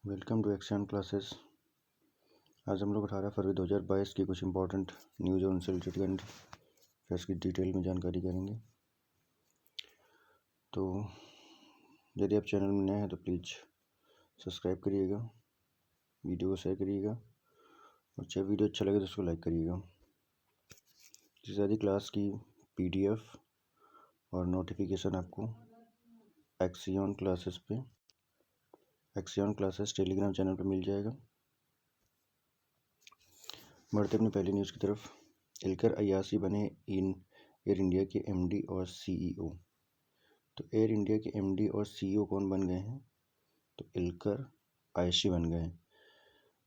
Welcome to action classes. आज हम लोग 18 फरवरी 2022 की कुछ इंपॉर्टेंट न्यूज़ और उनसे रिलेटेड करंट अफेयर्स की डिटेल में जानकारी करेंगे। तो यदि आप चैनल में नए हैं तो प्लीज़ सब्सक्राइब करिएगा, वीडियो को शेयर करिएगा और चाहे वीडियो अच्छा लगे तो उसको लाइक करिएगा। जिससे आदि क्लास की PDF और नोटिफिकेशन आपको एक्सियन क्लासेस टेलीग्राम चैनल पर मिल जाएगा। बढ़ते अपनी पहली न्यूज़ की तरफ। इल्कर अय्याशी बने एयर इंडिया के MD और CEO। तो एयर इंडिया के MD और CEO कौन बन गए हैं? तो इल्कर अय्याशी बन गए हैं।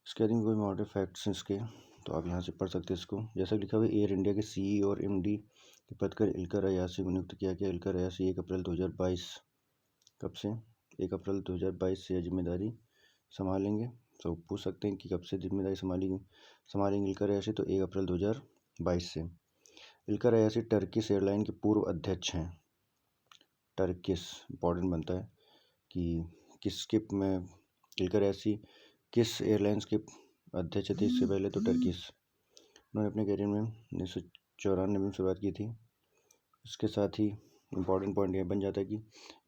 इसके बाद कोई मॉडल फैक्ट्स हैं इसके, तो आप यहाँ से पढ़ सकते हैं इसको। जैसा लिखा हुआ एयर इंडिया के CEO और MD के पद पर इल्कर अय्याशी को नियुक्त किया गया। इल्कर अय्याशी 1 अप्रैल 2022 कब से 1 अप्रैल 2022 से यह जिम्मेदारी संभालेंगे। तो पूछ सकते हैं कि कब से जिम्मेदारी संभालेंगे इल्कर अय्याशी। तो 1 अप्रैल 2022 से। इल्कर अय्याशी टर्किश एयरलाइन के पूर्व अध्यक्ष हैं। टर्किश इंपॉर्टेंट बनता है कि किसके में इल्कर अय्याशी किस एयरलाइंस के अध्यक्ष थे इससे पहले। तो टर्किश। उन्होंने अपने करियर में 1994 में शुरुआत की थी। इसके साथ ही इम्पॉर्टेंट पॉइंट यह बन जाता है कि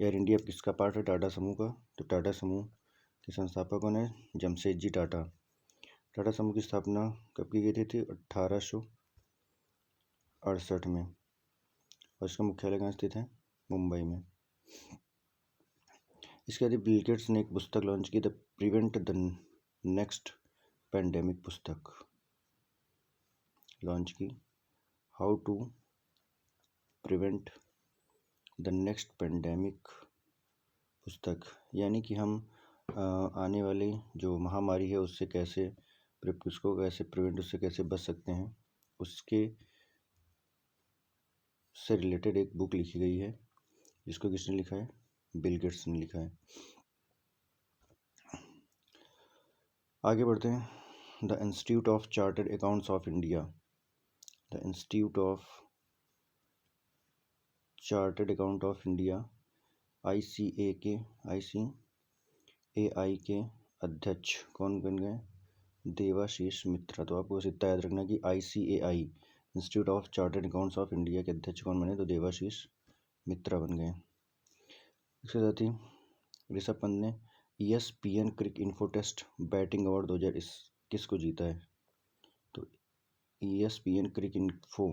एयर इंडिया किसका पार्ट है? टाटा समूह का। तो टाटा समूह के संस्थापक कौन है? जमशेदजी टाटा। टाटा समूह की स्थापना कब की गई थी? 1868 में। और इसका मुख्यालय कहाँ स्थित है? मुंबई में। इसके बाद बिल गेट्स ने एक पुस्तक लॉन्च की, the prevent the next pandemic पुस्तक लॉन्च की। How to prevent the next pandemic पुस्तक, यानी कि हम आने वाली जो महामारी है उससे कैसे उससे कैसे बच सकते हैं, उसके से रिलेटेड एक बुक लिखी गई है, जिसको किसने लिखा है? बिल गेट्स ने लिखा है। आगे बढ़ते हैं। The institute of chartered accounts of India. The institute of chartered account of India ICAI के अध्यक्ष कौन बन गए? देवाशीष मित्रा। तो आपको बस इतना याद रखना कि ICAI institute of chartered accounts of India के अध्यक्ष कौन बने? तो देवाशीष मित्रा बन गए। इसके साथ ही ऋषभ पंत ने ESPN क्रिक इन्फो टेस्ट बैटिंग अवार्ड 2021 को जीता है। तो ESPN क्रिक इन्फो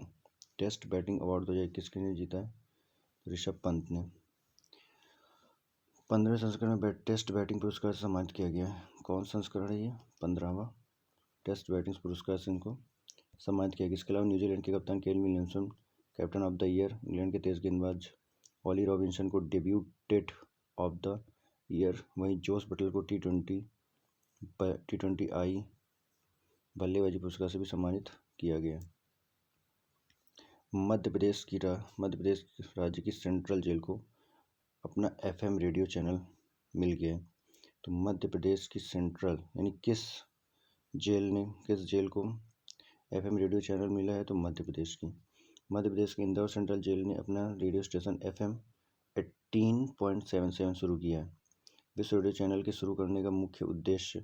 टेस्ट बैटिंग अवार्ड 2021 के लिए जीता है ऋषभ पंत ने। 15वें संस्करण में टेस्ट बैटिंग पुरस्कार से सम्मानित किया गया है। कौन संस्करण है ये? 15वां टेस्ट बैटिंग पुरस्कार से इनको सम्मानित किया गया। इसके अलावा न्यूजीलैंड के कप्तान Kane Williamson captain of the year, England के तेज गेंदबाज ऑली रॉबिन्सन को डेब्यूटेड ऑफ द ईयर, वहीं जोस बटलर को T20I बल्लेबाजी पुरस्कार से भी सम्मानित किया गया। मध्य प्रदेश राज्य की सेंट्रल जेल को अपना FM रेडियो चैनल मिल गया। तो मध्य प्रदेश की सेंट्रल यानी किस जेल को FM रेडियो चैनल मिला है? तो मध्य प्रदेश की इंदौर सेंट्रल जेल ने अपना रेडियो स्टेशन FM 18.77 शुरू किया है। विश्व रेडियो चैनल के शुरू करने का मुख्य उद्देश्य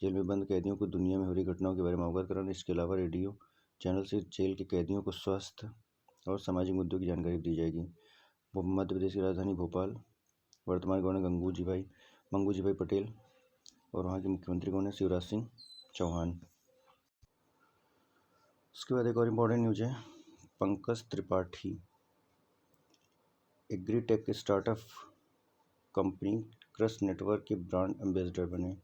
जेल में बंद कैदियों को दुनिया में हो रही घटनाओं के बारे में अवगत कराना। इसके अलावा रेडियो चैनल से जेल के कैदियों को स्वास्थ्य और सामाजिक मुद्दों की जानकारी दी जाएगी। मध्य प्रदेश की राजधानी भोपाल। वर्तमान गवर्नर मंगू जी भाई पटेल और वहाँ के मुख्यमंत्री कौन है? शिवराज सिंह चौहान। उसके बाद एक और इम्पोर्टेंट न्यूज है। Pankaj Tripathi agritech startup company cross network के ब्रांड एम्बेसडर बने।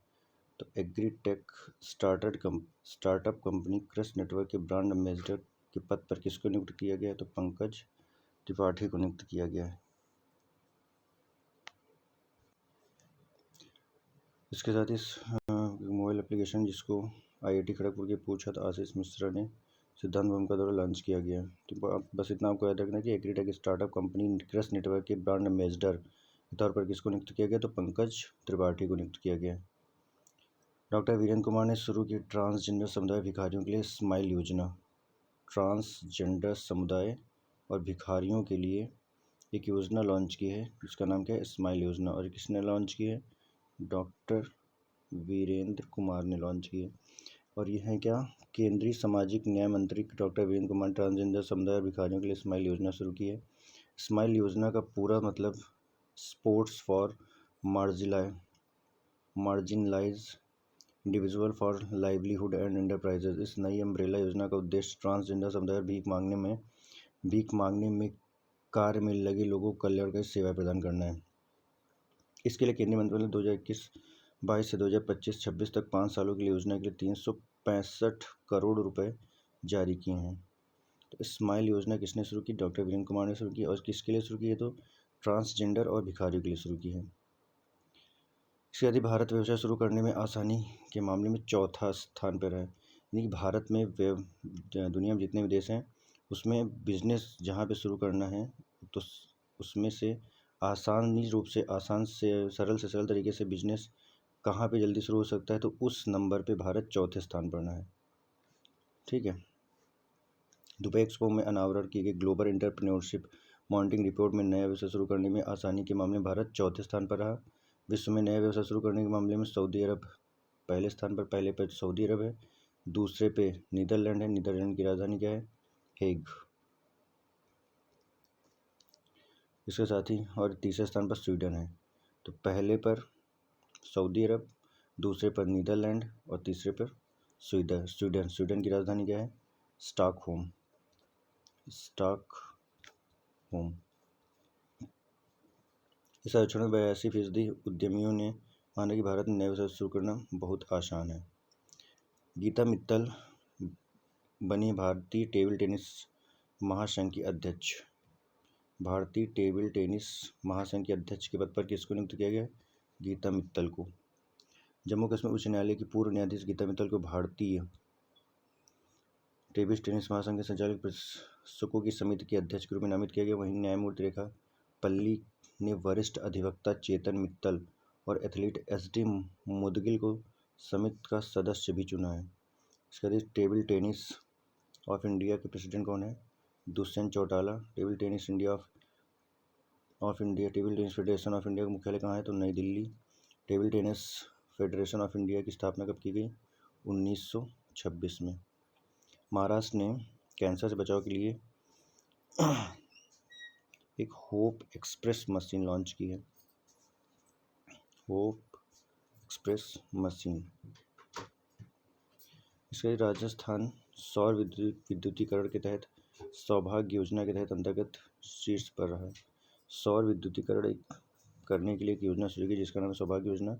तो agritech startup company cross network के ब्रांड एम्बेसडर के पद पर किसको नियुक्त किया गया है? तो पंकज त्रिपाठी को नियुक्त किया गया है। इसके साथ इस मोबाइल एप्लीकेशन जिसको IIT खड़गपुर के पूछत आशीष मिश्रा ने सिद्धांत भवन का द्वारा लॉन्च किया गया। तो बस इतना आपको याद रखना कि agritech startup company cross network के ब्रांड एम्बेसडर के तौर पर किसको नियुक्त किया गया? तो पंकज त्रिपाठी को नियुक्त किया गया। डॉक्टर वीरेंद्र कुमार ने शुरू की ट्रांसजेंडर समुदाय भिखारियों के लिए स्माइल योजना। ट्रांसजेंडर समुदाय और भिखारियों के लिए एक योजना लॉन्च की है जिसका नाम क्या है? स्माइल योजना। और किसने लॉन्च की है? डॉक्टर वीरेंद्र कुमार ने लॉन्च की है। और ये है क्या, केंद्रीय सामाजिक न्याय मंत्री डॉक्टर वीरेंद्र कुमार ट्रांसजेंडर समुदाय और भिखारियों के लिए स्माइल योजना शुरू की है। स्माइल योजना का पूरा मतलब sports for marginalise individual for livelihood and enterprises. इस नई अम्ब्रेला योजना का उद्देश्य ट्रांसजेंडर समुदाय और भीख मांगने में कार्य में लगे लोगों को कल्याणकारी सेवाएं प्रदान करना है। इसके लिए केंद्रीय मंत्रिमंडल 2021-22 से 2025-26 तक 5 सालों के लिए योजना के लिए 365 करोड़ रुपए जारी किए हैं। तो स्माइल योजना किसने शुरू की? डॉक्टर वीरेंद्र कुमार ने शुरू की। और किसके लिए शुरू की है? तो ट्रांसजेंडर और भिखारियों के लिए शुरू की है। इसके यदि भारत व्यवसाय शुरू करने में आसानी के मामले में चौथा स्थान पर है। यानी कि भारत में दुनिया में जितने भी देश हैं उसमें बिजनेस जहाँ पे शुरू करना है तो उसमें से आसान से सरल तरीके से बिजनेस कहाँ पे जल्दी शुरू हो सकता है, तो उस नंबर पे भारत चौथे स्थान पर है। ठीक है। दुबई एक्सपो में अनावरण की गई ग्लोबल एंटरप्रेन्योरशिप मॉनिटरिंग रिपोर्ट में नया व्यवसाय शुरू करने में आसानी के मामले में भारत चौथे स्थान पर रहा। विश्व में नया व्यवसाय शुरू करने के मामले में सऊदी अरब पहले स्थान पर, पहले पे सऊदी अरब है, दूसरे पे नीदरलैंड है। नीदरलैंड की राजधानी क्या है? हेग। इसके साथ ही और तीसरे स्थान पर स्वीडन है। तो पहले पर सऊदी अरब, दूसरे पर नीदरलैंड और तीसरे पर स्वीडन। स्वीडन की राजधानी क्या है? स्टॉकहोम। इस सर्वेक्षण में 82% उद्यमियों ने माना कि भारत में नए व्यवसाय शुरू करना बहुत आसान है। गीता मित्तल बनी भारतीय टेबल टेनिस महासंघ की अध्यक्ष। भारतीय टेबल टेनिस महासंघ के अध्यक्ष के पद पर किसको नियुक्त किया गया? गीता मित्तल को। जम्मू कश्मीर उच्च न्यायालय की पूर्व न्यायाधीश गीता मित्तल को भारतीय टेबल टेनिस महासंघ के संचालक प्रशासकों की समिति के अध्यक्ष के रूप में नामित किया गया। वहीं न्यायमूर्ति रेखा पल्ली ने वरिष्ठ अधिवक्ता चेतन मित्तल और एथलीट SD मुदगिल को समिति का सदस्य भी चुना है। इसके बाद टेबल टेनिस ऑफ इंडिया के प्रेसिडेंट कौन है? Dushyant Chautala. Table tennis federation of India का मुख्यालय कहाँ है? तो नई Delhi. Table tennis federation of India की स्थापना कब की गई? 1926 में। महाराष्ट्र ने कैंसर से बचाव के लिए एक होप एक्सप्रेस मशीन लॉन्च की है। Hope express machine. इसके राजस्थान सौर विद्युतीकरण के तहत सौभाग्य योजना के तहत अंतर्गत शीर्ष पर रहा। सौर विद्युतीकरण करने के लिए एक योजना शुरू की जिसका नाम है सौभाग्य योजना।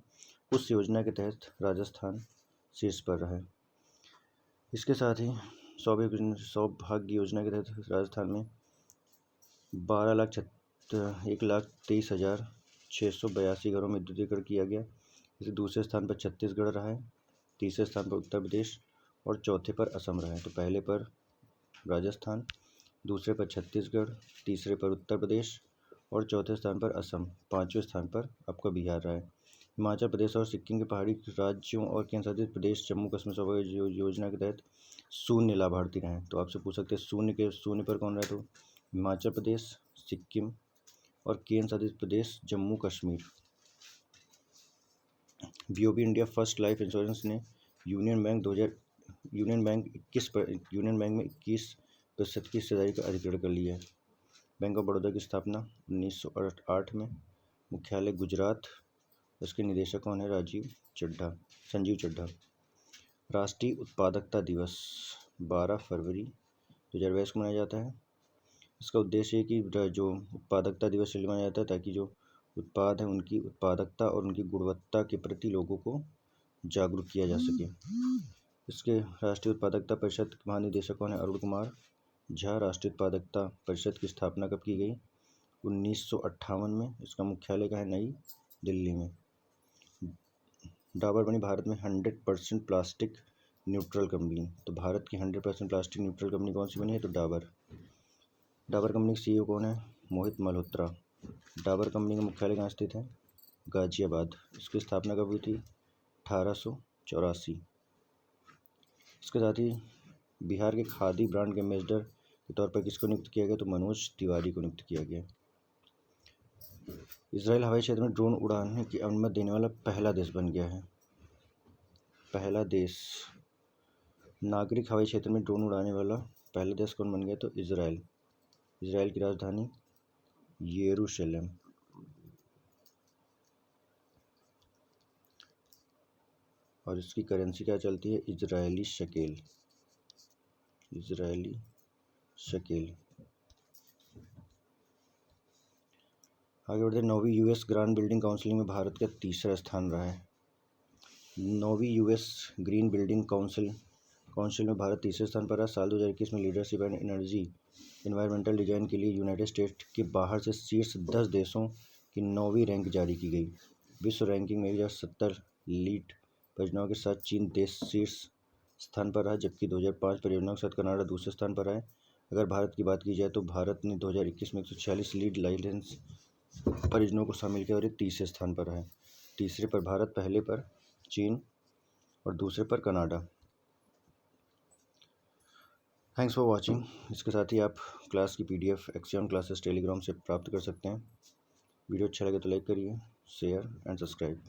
उस योजना के तहत राजस्थान शीर्ष पर रहा। इसके साथ ही सौभाग्य योजना के तहत राजस्थान में 1,23,682 घरों में विद्युतीकरण किया गया। इसे दूसरे स्थान पर छत्तीसगढ़ रहा है, तीसरे स्थान पर उत्तर प्रदेश और चौथे पर असम रहा है। तो पहले पर राजस्थान, दूसरे पर छत्तीसगढ़, तीसरे पर उत्तर प्रदेश और चौथे स्थान पर असम, पाँचवें स्थान पर आपका बिहार रहा है। हिमाचल प्रदेश और सिक्किम के पहाड़ी राज्यों और केंद्रशासित प्रदेश जम्मू कश्मीर सौभाग्य योजना के तहत शून्य लाभार्थी रहे। तो आपसे पूछ सकते हैं शून्य पर कौन रहे? तो हिमाचल प्रदेश, सिक्किम और केंद्र शासित प्रदेश Jammu Kashmir. BOB India first life insurance ने यूनियन बैंक में 21% की हिस्सेदारी का अधिग्रहण कर लिया है। बैंक ऑफ बड़ौदा की स्थापना 1908 में, मुख्यालय गुजरात, उसके निदेशक कौन है? संजीव चड्ढा। राष्ट्रीय उत्पादकता दिवस 12 फरवरी 2022 को मनाया जाता है। इसका उद्देश्य है कि जो उत्पादकता दिवस इसलिए मनाया जाता है ताकि जो उत्पाद है उनकी उत्पादकता और उनकी गुणवत्ता के प्रति लोगों को जागरूक किया जा सके। इसके राष्ट्रीय उत्पादकता परिषद के महानिदेशक कौन है? अरुण कुमार झा। राष्ट्रीय उत्पादकता परिषद की स्थापना कब की गई? 1958 में। इसका मुख्यालय कहाँ है? नई दिल्ली में। डाबर बनी भारत में 100% प्लास्टिक न्यूट्रल कंपनी। तो भारत की 100% प्लास्टिक न्यूट्रल कंपनी कौन सी बनी है? तो डाबर कंपनी के CEO कौन है? मोहित मल्होत्रा। डाबर कंपनी का मुख्यालय कहाँ स्थित है? गाजियाबाद। इसकी स्थापना कब हुई थी? 1884। इसके साथ ही बिहार के खादी ब्रांड के एम्बेसडर के तौर पर किसको नियुक्त किया गया? तो मनोज तिवारी को नियुक्त किया गया। इजराइल हवाई क्षेत्र में ड्रोन उड़ाने की अनुमति देने वाला पहला देश बन गया है। पहला देश, नागरिक हवाई क्षेत्र में ड्रोन उड़ाने वाला पहला देश कौन बन गया? तो इजराइल। इजराइल की राजधानी यरूशलेम। और इसकी करेंसी क्या चलती है? इजरायली शकेल। इजरायली शकेल। आगे बढ़ते हैं। 9वीं यूएस ग्रांड बिल्डिंग काउंसिल में भारत का तीसरा स्थान रहा है। 9वीं यूएस ग्रीन बिल्डिंग काउंसिल में भारत तीसरे स्थान पर रहा। साल 2021 में leadership and energy environmental design के लिए यूनाइटेड स्टेट्स के बाहर से शीर्ष 10 देशों की 9वीं रैंक जारी की गई। विश्व रैंकिंग में 2070 लीड परियोजनाओं के साथ चीन देश शीर्ष स्थान पर रहा, जबकि 2005 परियोजनाओं के साथ कनाडा दूसरे स्थान पर है। अगर भारत की बात की जाए तो भारत ने 2021 में 146 लीड लाइसेंस परियोजनाओं को शामिल किया और ये तीसरे स्थान पर है। तीसरे पर भारत, पहले पर चीन और दूसरे पर कनाडा। Thanks for watching. इसके साथ ही आप क्लास की PDF एक्सियन क्लासेस टेलीग्राम से प्राप्त कर सकते हैं। वीडियो अच्छा लगे तो लाइक करिए, शेयर एंड सब्सक्राइब।